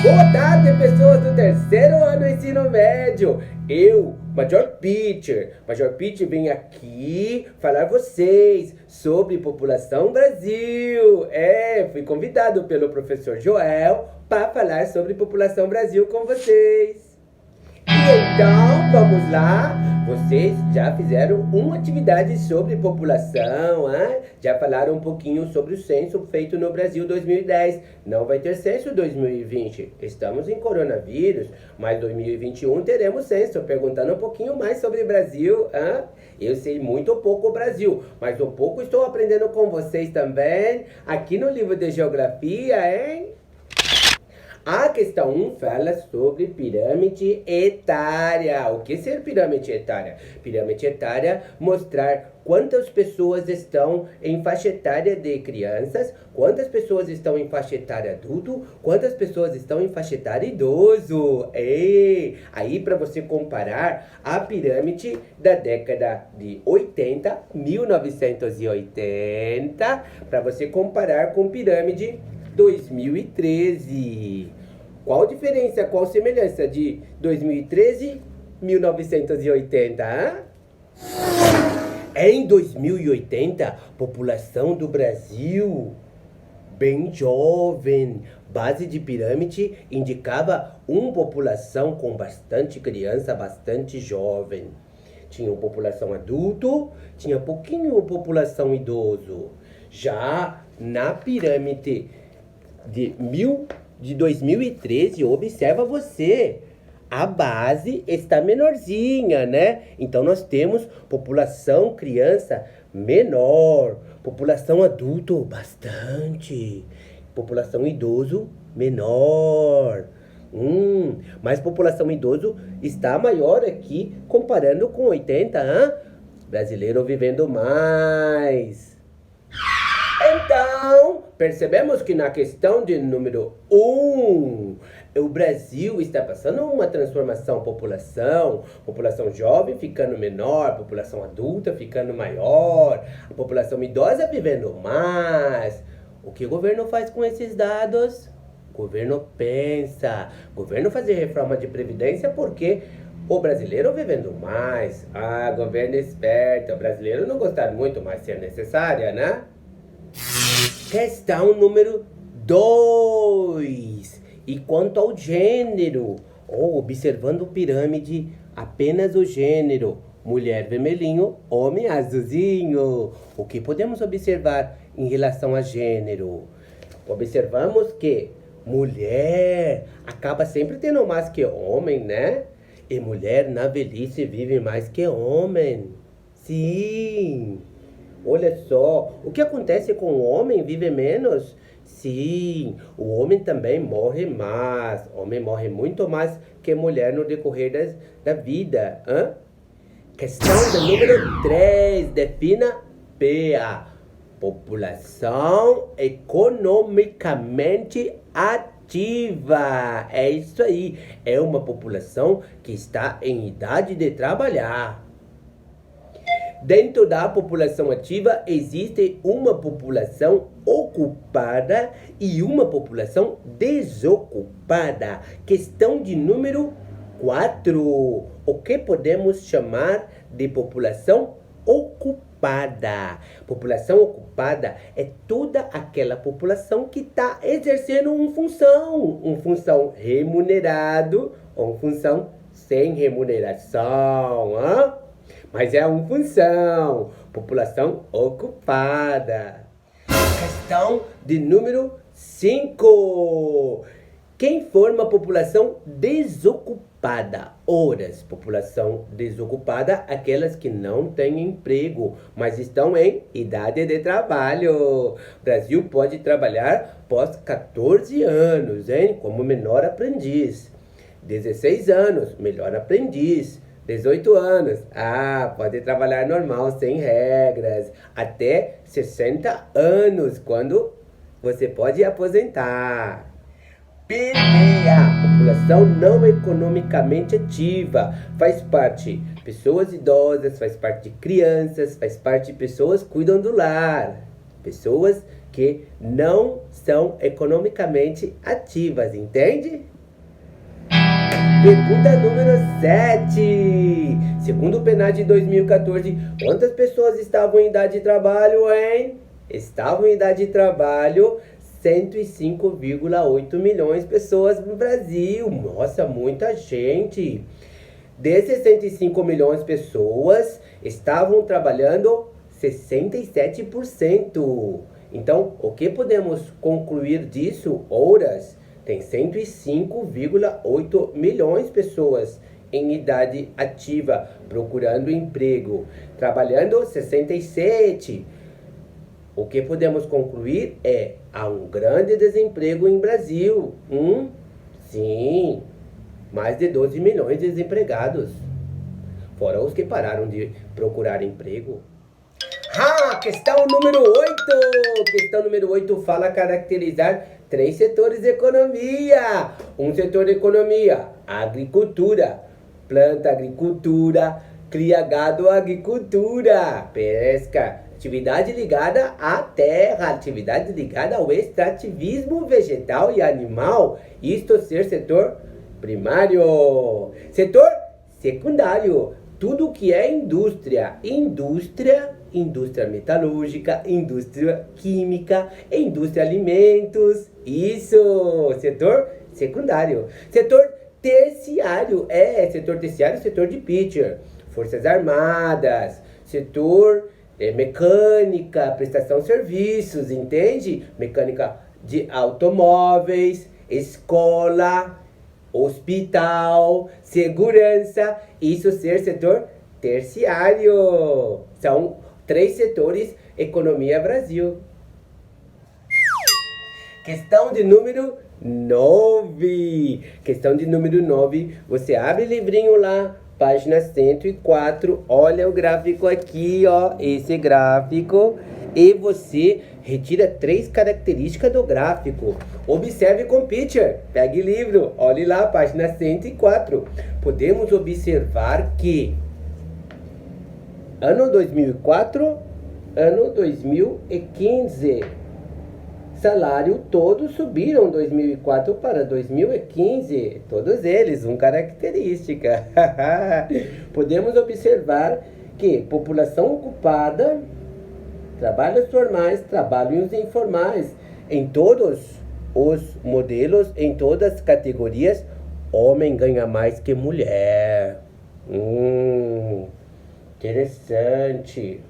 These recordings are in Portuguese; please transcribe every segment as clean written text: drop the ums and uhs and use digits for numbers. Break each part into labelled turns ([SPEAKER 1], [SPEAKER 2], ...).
[SPEAKER 1] Boa tarde, pessoas do terceiro ano do ensino médio. Eu, Major Pitcher, vim aqui falar vocês sobre população Brasil. Fui convidado pelo professor Joel para falar sobre população Brasil com vocês. Então, vamos lá. Vocês já fizeram uma atividade sobre população, já falaram um pouquinho sobre o censo feito no Brasil 2010. Não vai ter censo 2020. Estamos em coronavírus, mas 2021 teremos censo. Perguntando um pouquinho mais sobre o Brasil. Eu sei muito pouco Brasil, mas um pouco estou aprendendo com vocês também. Aqui no livro de geografia, hein? A questão 1 fala sobre pirâmide etária. O que é pirâmide etária? Pirâmide etária mostrar quantas pessoas estão em faixa etária de crianças, quantas pessoas estão em faixa etária adulto, quantas pessoas estão em faixa etária idoso. Aí para você comparar a pirâmide da década de 80, 1980, para você comparar com pirâmide 2013. Qual diferença, qual semelhança de 2013 e 1980? Em 2080, população do Brasil bem jovem. Base de pirâmide indicava uma população com bastante criança, bastante jovem. Tinha uma população adulto, tinha pouquinho população idoso. Já na pirâmide de 2013, observa você, a base está menorzinha, né? Então nós temos população criança menor, população adulto bastante, população idoso menor. Mas população idoso está maior aqui comparando com 80, brasileiro vivendo mais. Então, percebemos que na questão de número 1, o Brasil está passando uma transformação, população jovem ficando menor, população adulta ficando maior, a população idosa vivendo mais. O que o governo faz com esses dados? O governo pensa, o governo fazer reforma de previdência porque o brasileiro vivendo mais. Governo esperto, o brasileiro não gostar muito, mas ser necessária, né? Questão número 2. E quanto ao gênero? Observando pirâmide, apenas o gênero. Mulher vermelhinho, homem azulzinho. O que podemos observar em relação a gênero? Observamos que mulher acaba sempre tendo mais que homem, né? E mulher na velhice vive mais que homem. Sim. Olha só, o que acontece com o homem vive menos? Sim, o homem também morre mais. O homem morre muito mais que a mulher no decorrer da vida. Questão do número 3. Defina PA. População economicamente ativa. É isso aí. É uma população que está em idade de trabalhar. Dentro da população ativa, existe uma população ocupada e uma população desocupada. Questão de número 4. O que podemos chamar de população ocupada? População ocupada é toda aquela população que está exercendo uma função remunerado ou uma função sem remuneração, Mas é uma função, população ocupada. Questão de número 5. Quem forma a população desocupada? Horas, população desocupada, aquelas que não têm emprego, mas estão em idade de trabalho. O Brasil pode trabalhar após 14 anos, como menor aprendiz. 16 anos, melhor aprendiz. 18 anos, pode trabalhar normal, sem regras. Até 60 anos, quando você pode aposentar. PDA, população não economicamente ativa. Faz parte pessoas idosas, faz parte de crianças, faz parte de pessoas que cuidam do lar. Pessoas que não são economicamente ativas, entende? Pergunta número 7. Segundo o PNAD de 2014, quantas pessoas estavam em idade de trabalho, hein? Estavam em idade de trabalho 105,8 milhões de pessoas no Brasil. Nossa, muita gente. Desses 105 milhões de pessoas, estavam trabalhando 67%. Então, o que podemos concluir disso, Ouras? Tem 105,8 milhões de pessoas em idade ativa, procurando emprego. Trabalhando 67. O que podemos concluir é, há um grande desemprego em Brasil. Sim, mais de 12 milhões de desempregados. Fora os que pararam de procurar emprego. Questão número 8. Questão número 8 fala caracterizar 3 setores de economia. Um setor de economia, agricultura, planta agricultura, cria gado agricultura, pesca, atividade ligada à terra, atividade ligada ao extrativismo vegetal e animal. Isto ser setor primário. Setor secundário, tudo que é indústria, indústria metalúrgica, indústria química, indústria alimentos. Isso, setor secundário. Setor terciário, setor terciário, setor de pitcher, forças armadas, setor mecânica, prestação de serviços, entende? Mecânica de automóveis, escola, hospital, segurança, isso ser setor terciário. São 3 setores, economia Brasil. Questão de número 9. Questão de número 9. Você abre o livrinho lá, página 104. Olha o gráfico aqui, ó. Esse gráfico. E você retira 3 características do gráfico. Observe com picture. Pegue o livro. Olhe lá, página 104. Podemos observar que ano 2004, ano 2015. Salário todos subiram 2004 para 2015. Todos eles, uma característica. Podemos observar que população ocupada, trabalhos formais, trabalhos informais, em todos os modelos, em todas as categorias, homem ganha mais que mulher. Interessante.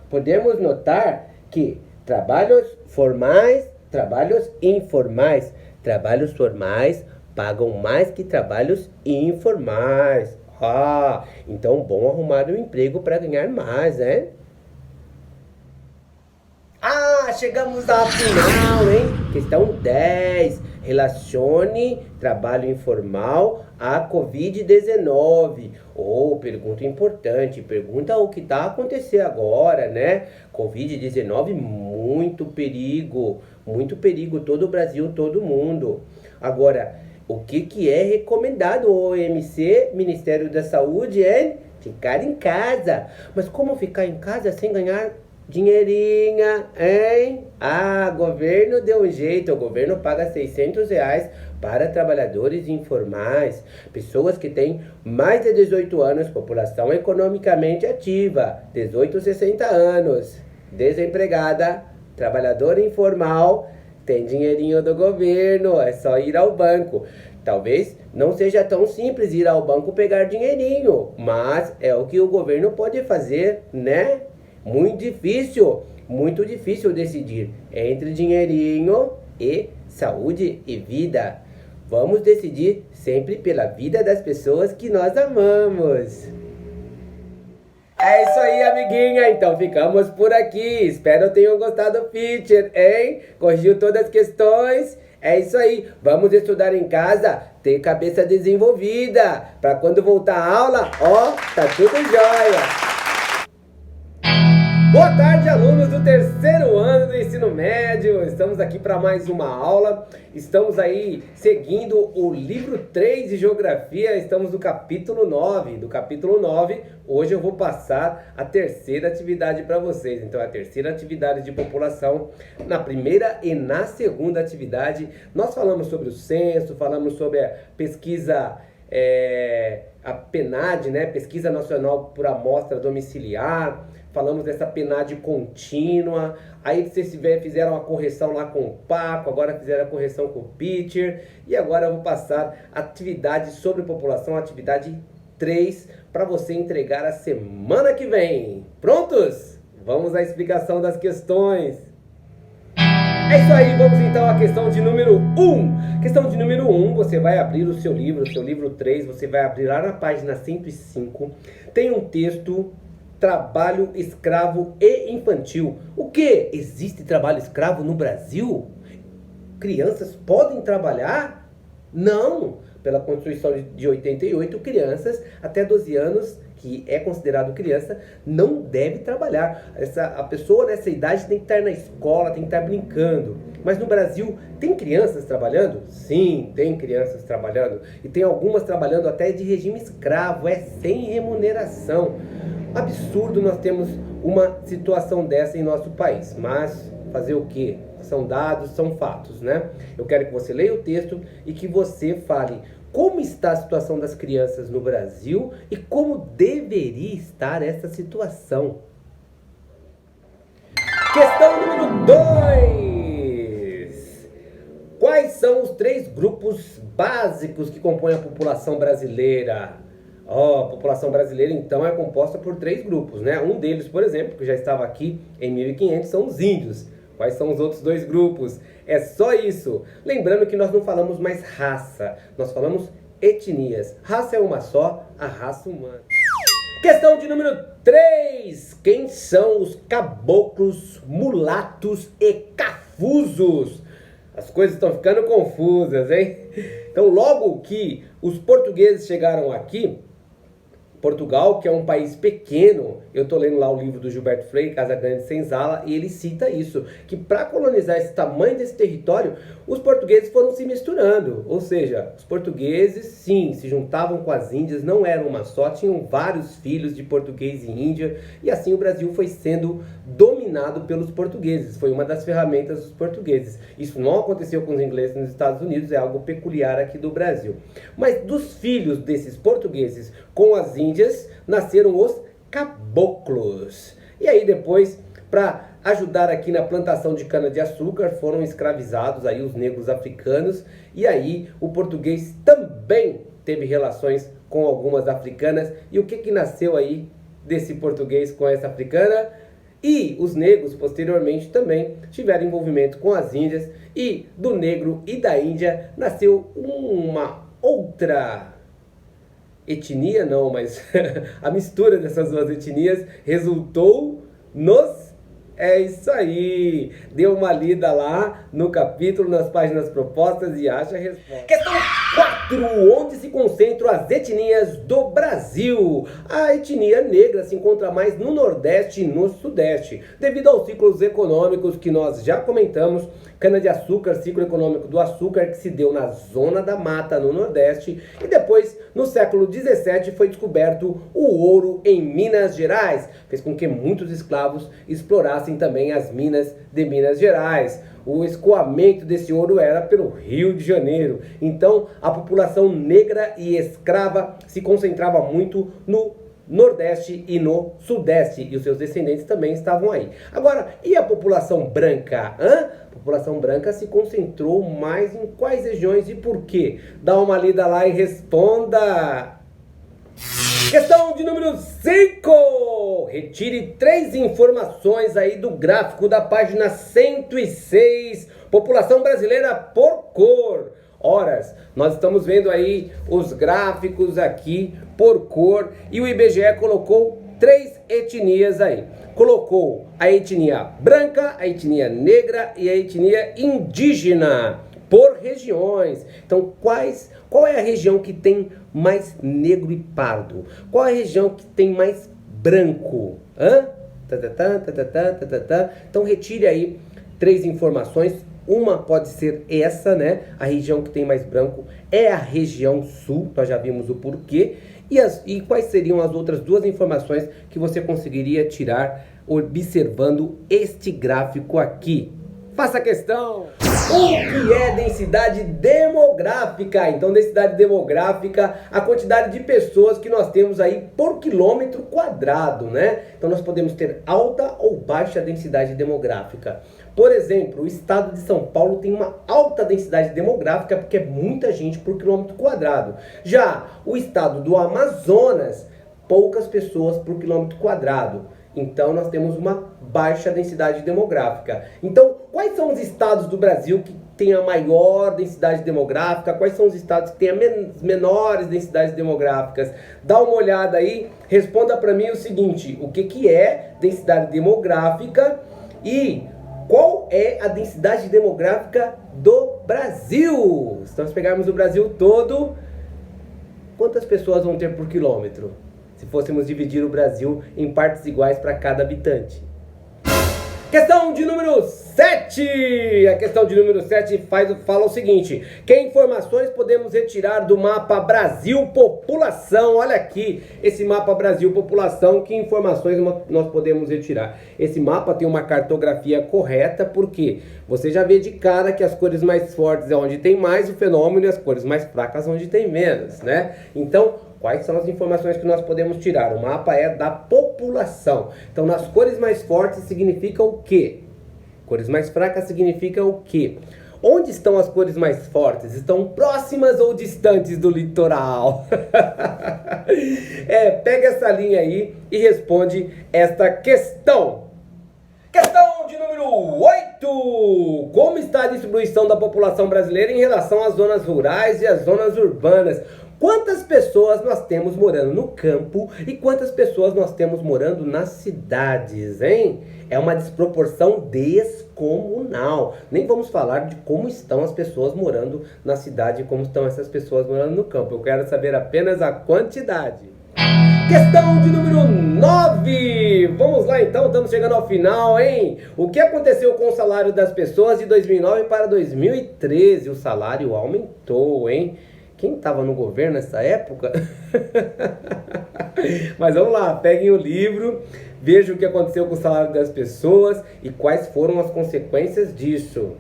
[SPEAKER 1] Podemos notar que trabalhos formais, trabalhos informais. Trabalhos formais pagam mais que trabalhos informais. Então bom arrumar um emprego para ganhar mais, né? Chegamos ao final, hein? Questão 10. Relacione trabalho informal à Covid-19. Pergunta importante. Pergunta o que está acontecendo agora, né? Covid-19, muito perigo. Muito perigo. Todo o Brasil, todo mundo. Agora, o que é recomendado o OMC, Ministério da Saúde, é ficar em casa. Mas como ficar em casa sem ganhar dinheirinha, hein? Governo deu um jeito. O governo paga R$600 para trabalhadores informais, pessoas que têm mais de 18 anos, população economicamente ativa, 18 a 60 anos, desempregada, trabalhador informal, tem dinheirinho do governo, é só ir ao banco. Talvez não seja tão simples ir ao banco pegar dinheirinho, mas é o que o governo pode fazer, né? Muito difícil decidir entre dinheirinho e saúde e vida. Vamos decidir sempre pela vida das pessoas que nós amamos. É isso aí, amiguinha. Então ficamos por aqui. Espero tenham gostado do feature, hein? Corrigiu todas as questões. É isso aí. Vamos estudar em casa, ter cabeça desenvolvida. Para quando voltar a aula, tá tudo jóia. Boa tarde, alunos do terceiro ano do ensino médio. Estamos aqui para mais uma aula. Estamos aí seguindo o livro 3 de Geografia. Estamos no capítulo 9. Do capítulo 9, hoje eu vou passar a terceira atividade para vocês. Então, a terceira atividade de população. Na primeira e na segunda atividade, nós falamos sobre o censo, falamos sobre a pesquisa... a PNAD, né? Pesquisa Nacional por Amostra Domiciliar, falamos dessa PNAD contínua, aí vocês fizeram a correção lá com o Paco, agora fizeram a correção com o Pitcher, e agora eu vou passar atividade sobre população, atividade 3, para você entregar a semana que vem. Prontos? Vamos à explicação das questões. É isso aí, vamos então à questão de número 1. Questão de número 1, você vai abrir o seu livro 3, você vai abrir lá na página 105. Tem um texto, trabalho escravo e infantil. O que? Existe trabalho escravo no Brasil? Crianças podem trabalhar? Não! Pela Constituição de 88, crianças até 12 anos, que é considerado criança, não deve trabalhar. A pessoa nessa idade tem que estar na escola, tem que estar brincando. Mas no Brasil, tem crianças trabalhando? Sim, tem crianças trabalhando. E tem algumas trabalhando até de regime escravo, sem remuneração. Absurdo nós temos uma situação dessa em nosso país. Mas fazer o quê? São dados, são fatos, né? Eu quero que você leia o texto e que você fale como está a situação das crianças no Brasil e como deveria estar essa situação. Questão número 2. Quais são os 3 grupos básicos que compõem a população brasileira? A população brasileira, então, é composta por 3 grupos, né? Um deles, por exemplo, que já estava aqui em 1500, são os índios. Quais são os outros 2 grupos? É só isso. Lembrando que nós não falamos mais raça, nós falamos etnias. Raça é uma só, a raça humana. Questão de número 3. Quem são os caboclos, mulatos e cafusos? As coisas estão ficando confusas, hein? Então, logo que os portugueses chegaram aqui, Portugal, que é um país pequeno, eu estou lendo lá o livro do Gilberto Freire, Casa Grande Senzala, e ele cita isso, que para colonizar esse tamanho desse território, os portugueses foram se misturando, ou seja, os portugueses, sim, se juntavam com as índias, não eram uma só, tinham vários filhos de português e índia, e assim o Brasil foi sendo dominado pelos portugueses, foi uma das ferramentas dos portugueses. Isso não aconteceu com os ingleses nos Estados Unidos, é algo peculiar aqui do Brasil. Mas dos filhos desses portugueses com as índias, nasceram os caboclos. E aí depois, para ajudar aqui na plantação de cana-de-açúcar, foram escravizados aí os negros africanos, e aí o português também teve relações com algumas africanas. E o que que nasceu aí desse português com essa africana? E os negros, posteriormente, também tiveram envolvimento com as índias, e do negro e da índia nasceu uma outra etnia, não, mas a mistura dessas 2 etnias resultou nos... É isso aí! Dê uma lida lá no capítulo, nas páginas propostas e acha a resposta. Questão 4. Onde se concentram as etnias do Brasil? A etnia negra se encontra mais no Nordeste e no Sudeste, devido aos ciclos econômicos que nós já comentamos. Cana-de-açúcar, ciclo econômico do açúcar, que se deu na zona da mata no Nordeste, e depois, no século 17, foi descoberto o ouro em Minas Gerais. Fez com que muitos escravos explorassem também as minas de Minas Gerais. O escoamento desse ouro era pelo Rio de Janeiro. Então, a população negra e escrava se concentrava muito no Nordeste e no Sudeste, e os seus descendentes também estavam aí. Agora, e a população branca? A população branca se concentrou mais em quais regiões e por quê? Dá uma lida lá e responda! Questão de número 5. Retire 3 informações aí do gráfico da página 106. População brasileira por cor. Horas, nós estamos vendo aí os gráficos aqui por cor, e o IBGE colocou 3 etnias aí. Colocou a etnia branca, a etnia negra e a etnia indígena por regiões. Então, qual é a região que tem mais negro e pardo? Qual é a região que tem mais branco? Tatatã, tatatã, tatatã. Então retire aí 3 informações. Uma pode ser essa, né? A região que tem mais branco é a região sul, nós já vimos o porquê. E quais seriam as outras 2 informações que você conseguiria tirar observando este gráfico aqui? Faça a questão! O que é densidade demográfica? Então, densidade demográfica, a quantidade de pessoas que nós temos aí por quilômetro quadrado, né? Então, nós podemos ter alta ou baixa densidade demográfica. Por exemplo, o estado de São Paulo tem uma alta densidade demográfica porque é muita gente por quilômetro quadrado. Já o estado do Amazonas, poucas pessoas por quilômetro quadrado. Então, nós temos uma baixa densidade demográfica. Então, quais são os estados do Brasil que têm a maior densidade demográfica? Quais são os estados que têm as menores densidades demográficas? Dá uma olhada aí, responda para mim o seguinte: o que é densidade demográfica e qual é a densidade demográfica do Brasil? Se nós pegarmos o Brasil todo, quantas pessoas vão ter por quilômetro? Se fôssemos dividir o Brasil em partes iguais para cada habitante. Questão de número 7. A questão de número 7 fala o seguinte: que informações podemos retirar do mapa Brasil População? Olha aqui, esse mapa Brasil População, que informações nós podemos retirar? Esse mapa tem uma cartografia correta, porque você já vê de cara que as cores mais fortes é onde tem mais o fenômeno e as cores mais fracas onde tem menos, né? Então, quais são as informações que nós podemos tirar? O mapa é da população. Então, nas cores mais fortes significa o quê? Cores mais fracas significa o quê? Onde estão as cores mais fortes? Estão próximas ou distantes do litoral? Pega essa linha aí e responde esta questão. Questão de número 8. Como está a distribuição da população brasileira em relação às zonas rurais e às zonas urbanas? Quantas pessoas nós temos morando no campo e quantas pessoas nós temos morando nas cidades, hein? É uma desproporção descomunal. Nem vamos falar de como estão as pessoas morando na cidade e como estão essas pessoas morando no campo. Eu quero saber apenas a quantidade. Questão de número 9. Vamos lá então, estamos chegando ao final, hein? O que aconteceu com o salário das pessoas de 2009 para 2013? O salário aumentou, hein? Quem estava no governo nessa época? Mas vamos lá, peguem o livro, vejam o que aconteceu com o salário das pessoas e quais foram as consequências disso.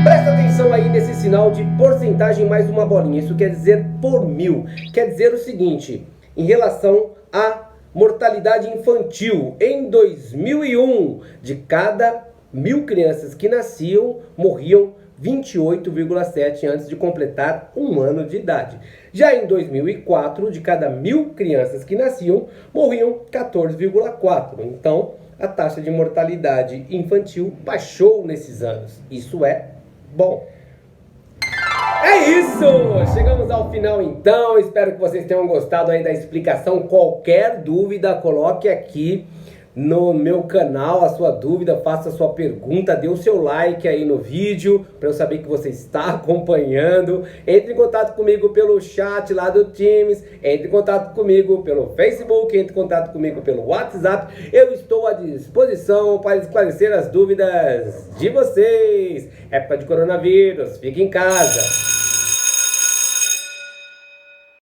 [SPEAKER 1] Presta atenção aí nesse sinal de porcentagem mais uma bolinha. Isso quer dizer por 1000. Quer dizer o seguinte: em relação à mortalidade infantil, em 2001, de cada 1000 crianças que nasciam, morriam 28,7 antes de completar 1 ano de idade. Já em 2004, de cada 1000 crianças que nasciam, morriam 14,4. Então, a taxa de mortalidade infantil baixou nesses anos. Isso é bom. É isso! Chegamos ao final então. Espero que vocês tenham gostado aí da explicação. Qualquer dúvida, coloque aqui no meu canal a sua dúvida, faça a sua pergunta, dê o seu like aí no vídeo para eu saber que você está acompanhando. Entre em contato comigo pelo chat lá do Teams, entre em contato comigo pelo Facebook, entre em contato comigo pelo WhatsApp. Eu estou à disposição para esclarecer as dúvidas de vocês. Época de coronavírus, fique em casa.